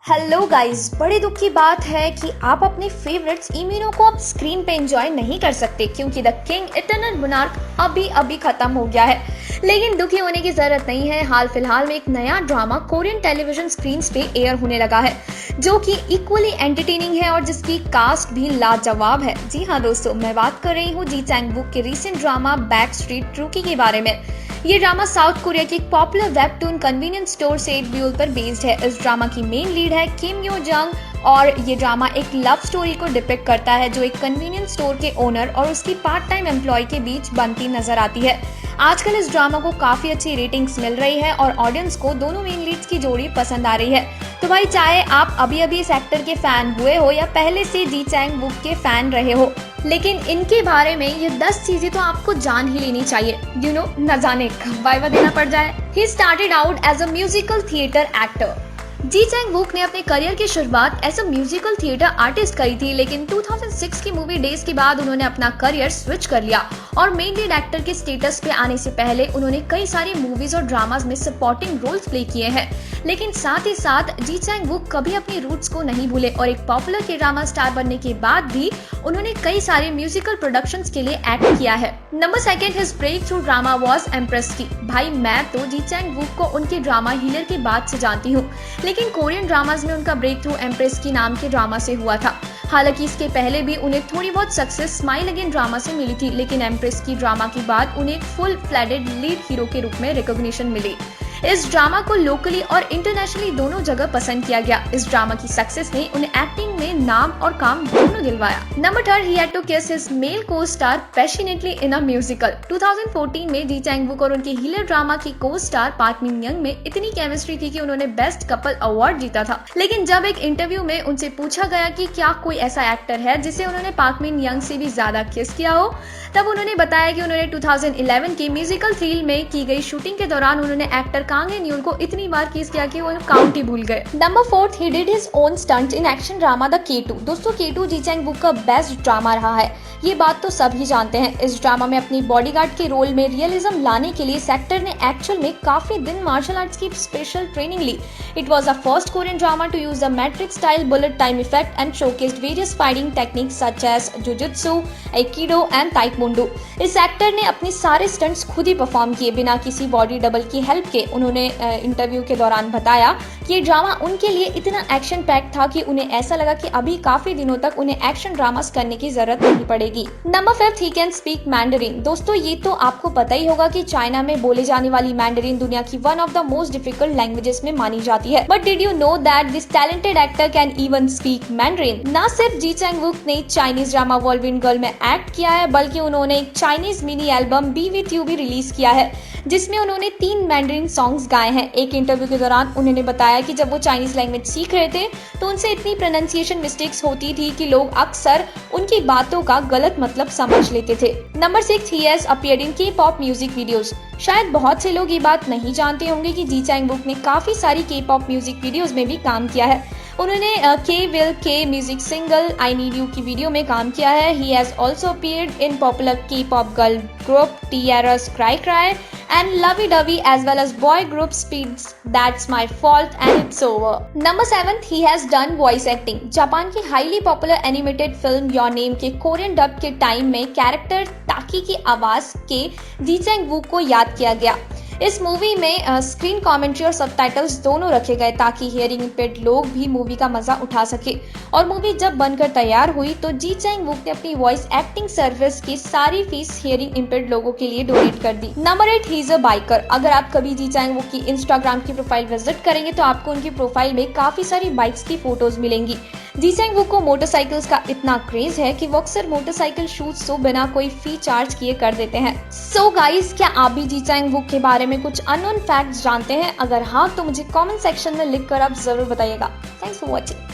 Hello guys, बड़े दुख की बात है कि आप अपने फेवरेट्स इमिनो को अब स्क्रीन पे एंजॉय नहीं कर सकते क्योंकि द किंग इटर्नल मोनार्क अभी खत्म हो गया है। लेकिन दुखी होने की जरूरत नहीं है। हाल फिलहाल में एक नया ड्रामा कोरियन टेलीविजन स्क्रीन पे एयर होने लगा है जो कि इक्वली एंटरटेनिंग है और जिसकी कास्ट भी लाजवाब है। जी हाँ दोस्तों, मैं बात कर रही हूँ जी चैंग वुक के रीसेंट ड्रामा बैक स्ट्रीट रूकी के बारे में। ये ड्रामा साउथ कोरिया की एक popular webtoon convenience store set ब्यूल पर बेस्ड है। इस ड्रामा की मेन लीड है किम यो जंग और ये ड्रामा एक लव स्टोरी को डिपिक्ट करता है जो एक कन्वीनियंस स्टोर के ओनर और उसकी पार्ट टाइम एम्प्लॉय के बीच बनती नजर आती है। आजकल इस ड्रामा को काफी अच्छी रेटिंग्स मिल रही है और ऑडियंस को दोनों मेन लीड्स की जोड़ी पसंद आ रही है। तो भाई, चाहे आप अभी इस एक्टर के फैन हुए हो या पहले से जी चैंग वुक के फैन रहे हो, लेकिन इनके बारे में ये 10 चीजें तो आपको जान ही लेनी चाहिए। न जाने कब वाइवा देना पड़ जाए। He started out as a musical theatre actor. Ji Chang Wook ने अपने करियर की शुरुआत as a musical theatre artist करी थी, लेकिन 2006 की मूवी डेज के बाद उन्होंने अपना करियर स्विच कर लिया और मेन लीड एक्टर के स्टेटस पे आने से पहले उन्होंने कई सारी मूवीज और ड्रामास में सपोर्टिंग रोल्स प्ले किए हैं। लेकिन साथ ही साथ जी चैंग वुक कभी अपनी रूट्स को नहीं भूले और एक पॉपुलर के ड्रामा स्टार बनने के बाद भी उन्होंने कई सारे म्यूजिकल प्रोडक्शंस के लिए एक्ट किया है। Number 2, his breakthrough drama was Empress Ki. भाई, मैं तो जी चैंग वुक को उनके ड्रामा हीलर के बाद से जानती हूँ, लेकिन कोरियन ड्रामाज में उनका ब्रेक थ्रू एम्प्रेस की नाम के ड्रामा से हुआ था। हालांकि इसके पहले भी उन्हें थोड़ी बहुत सक्सेस स्माइल अगेन ड्रामा से मिली थी, लेकिन एम्प्रेस की ड्रामा के बाद उन्हें फुल फ्लैडेड लीड हीरो के रूप में रिकॉग्निशन मिली। इस ड्रामा को लोकली और इंटरनेशनली दोनों जगह पसंद किया गया। इस ड्रामा की सक्सेस ने उन्हें एक्टिंग में नाम और काम दोनों दिलवाया। Number 3, he had to kiss his male co-star passionately in a musical. 2014 में जी चैंग वुक और उनके हीलर ड्रामा की को-स्टार पार्क मिन यंग में इतनी केमिस्ट्री थी कि उन्होंने बेस्ट कपल अवार्ड जीता था। लेकिन जब एक इंटरव्यू में उनसे पूछा गया कि क्या कोई ऐसा एक्टर है जिसे उन्होंने पार्क मिन यंग से भी ज्यादा किस किया हो, तब उन्होंने बताया कि उन्होंने 2011 की म्यूजिकल थ्रिल में की गई शूटिंग के दौरान उन्होंने एक्टर कांग इन यून को इतनी बार किस किया कि वो काउंट ही भूल गए। Number 4, he did his own stunt in action drama the K2। दोस्तों, K2 जी चैंग वुक का बेस्ट ड्रामा रहा है, ये बात तो सभी जानते हैं। इस ड्रामा में अपनी बॉडीगार्ड के रोल में रियलिज्म लाने के लिए एक्टर ने एक्चुअल में काफी दिन मार्शल आर्ट्स की स्पेशल ट्रेनिंग ली। It was the first Korean drama to use the Matrix style bullet time effect and showcased various fighting techniques such as jujutsu, aikido and taekwondo. इस actor ने अपने सारे stunts खुद ही perform किए बिना किसी बॉडी डबल की हेल्प के। उन्होंने इंटरव्यू के दौरान बताया कि ये ड्रामा उनके लिए इतना एक्शन पैक था कि उन्हें ऐसा लगा कि अभी काफी दिनों तक उन्हें एक्शन ड्रामास करने की जरूरत नहीं पड़ेगी। Number 5, he can speak Mandarin. दोस्तों, ये तो आपको पता ही होगा कि चाइना में बोले जाने वाली मैंडरिन दुनिया की one of the most difficult languages में मानी जाती है। But did you know that this talented actor can even speak Mandarin? ना सिर्फ जी चैंग वुक ने चाइनीज ड्रामा वॉल्वरिन गर्ल में एक्ट किया है, बल्कि उन्होंने एक Chinese mini album B with you भी रिलीज किया है जिसमें उन्होंने 3 मैंडरिन सॉन्ग्स गाए हैं। एक इंटरव्यू के दौरान उन्होंने बताया कि जब वो चाइनीज लैंग्वेज सीख रहे थे तो उनसे इतनी प्रोनाउंसिएशन मिस्टेक्स होती थी कि लोग अक्सर उनकी बातों का गलत मतलब समझ लेते थे। Number 6, he has appeared in K-pop music videos. शायद बहुत से लोग ये बात नहीं जानते होंगे कि जी चैंग वुक ने काफी सारी K-pop म्यूजिक वीडियोस में भी काम किया है। उन्होंने K music single I need you की वीडियो में काम किया है। He has also appeared in popular K-pop girl group T-ara's Cry Cry and Lovey Dovey as well as boy group Speed's That's My Fault and It's Over. Number 7, he has done voice acting. Japan की highly popular animated film your name के Korean dub के time में character Taki की आवाज के जी Chang वुक को याद किया गया। इस मूवी में स्क्रीन कमेंट्री और सबटाइटल्स दोनों रखे गए ताकि हियरिंग इम्पेयर्ड लोग भी मूवी का मजा उठा सके। और मूवी जब बनकर तैयार हुई तो जी चैंग वुक ने अपनी वॉइस एक्टिंग सर्विस की सारी फीस हियरिंग इम्पेयर्ड लोगों के लिए डोनेट कर दी। Number 8, he is a biker. अगर आप कभी जी चैंग वुक की इंस्टाग्राम की प्रोफाइल विजिट करेंगे तो आपको उनकी प्रोफाइल में काफी सारी बाइक्स की फोटोज मिलेंगी। जी चैंग वुक को मोटरसाइकिल्स का इतना क्रेज है कि वो अक्सर मोटरसाइकिल शूट्स तो बिना कोई फी चार्ज किए कर देते हैं। सो गाइस, क्या आप भी जी चैंग वुक के बारे में कुछ अननोन फैक्ट्स जानते हैं? अगर हाँ, तो मुझे कमेंट सेक्शन में लिखकर आप जरूर बताइएगा। Thanks for watching.